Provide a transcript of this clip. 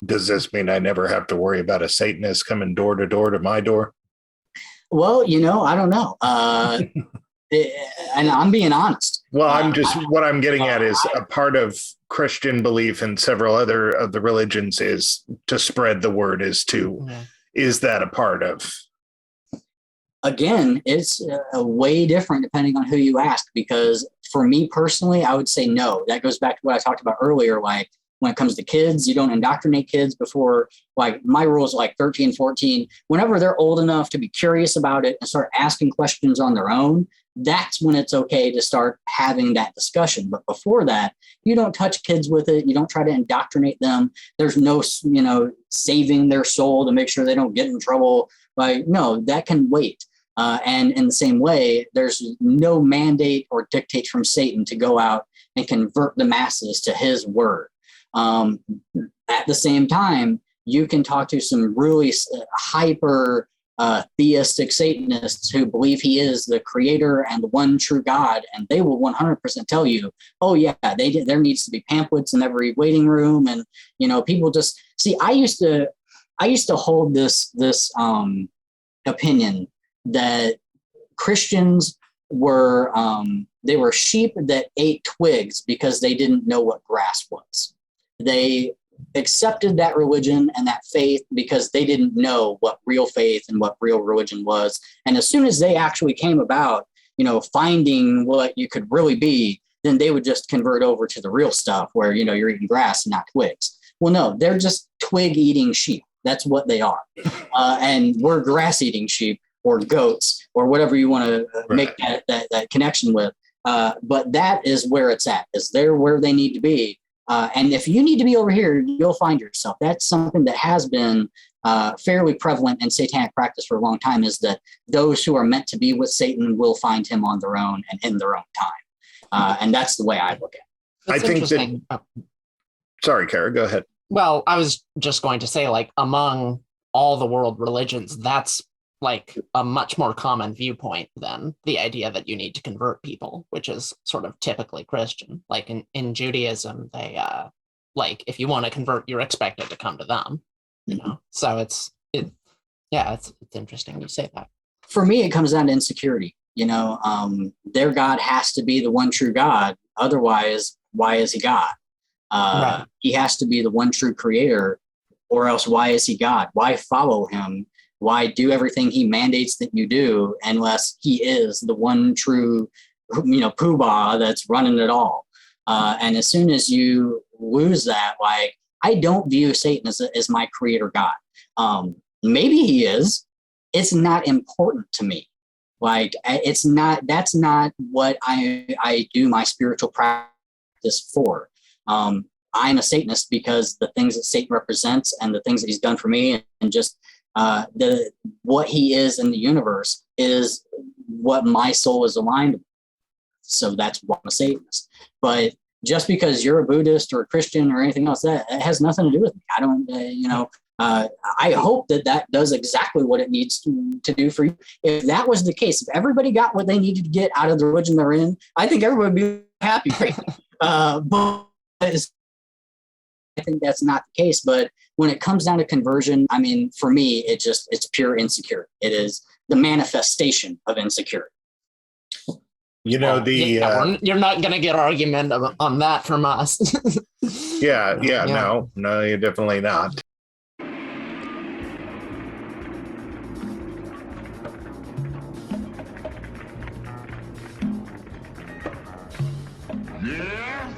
Does this mean I never have to worry about a Satanist coming door to my door? Well, I don't know. And I'm being honest. Well, what I'm getting at is a part of Christian belief and several other of the religions is to spread the word is that a part of? Again, it's way different depending on who you ask, because for me personally, I would say no. That goes back to what I talked about earlier. Like when it comes to kids, you don't indoctrinate kids before, like my rules, like 13, 14, whenever they're old enough to be curious about it and start asking questions on their own, that's when it's okay to start having that discussion. But before that, you don't touch kids with it. You don't try to indoctrinate them. There's no, saving their soul to make sure they don't get in trouble. Like, no, that can wait. And in the same way, there's no mandate or dictate from Satan to go out and convert the masses to his word. At the same time, you can talk to some really hyper theistic Satanists who believe he is the creator and the one true God, and they will 100% tell you, oh yeah, there needs to be pamphlets in every waiting room, and people just see. I used to hold this opinion that Christians were they were sheep that ate twigs because they didn't know what grass was. They accepted that religion and that faith because they didn't know what real faith and what real religion was. And as soon as they actually came about, finding what you could really be, then they would just convert over to the real stuff where, you're eating grass and not twigs. Well, no, they're just twig eating sheep. That's what they are. And we're grass eating sheep or goats or whatever you want to make that connection with. But that is where it's at, is they're where they need to be. And if you need to be over here, you'll find yourself. That's something that has been fairly prevalent in satanic practice for a long time, is that those who are meant to be with Satan will find him on their own and in their own time. And that's the way I look at it. That's I think that. Sorry, Kara, go ahead. Well, I was just going to say, like, among all the world religions, that's like a much more common viewpoint than the idea that you need to convert people, which is sort of typically Christian. Like in Judaism, they like if you want to convert, you're expected to come to them, So it's interesting you say that. For me, it comes down to insecurity. Their God has to be the one true God. Otherwise, why is he God? Right. He has to be the one true creator, or else why is he God? Why follow him? Why do everything he mandates that you do unless he is the one true, poobah that's running it all? And as soon as you lose that, like, I don't view Satan as my creator God. Maybe he is. It's not important to me. Like, that's not what I do my spiritual practice for. I'm a Satanist because the things that Satan represents and the things that he's done for me and just what he is in the universe is what my soul is aligned with. So that's why I'm a Satanist. But just because you're a Buddhist or a Christian or anything else, that has nothing to do with me. I don't, I hope that does exactly what it needs to do for you. If that was the case, if everybody got what they needed to get out of the religion they're in, I think everybody would be happy. But I think that's not the case. But when it comes down to conversion, I mean, for me, it's pure insecurity. It is the manifestation of insecurity. You're not going to get argument on that from us. Yeah. No, you're definitely not. Yeah.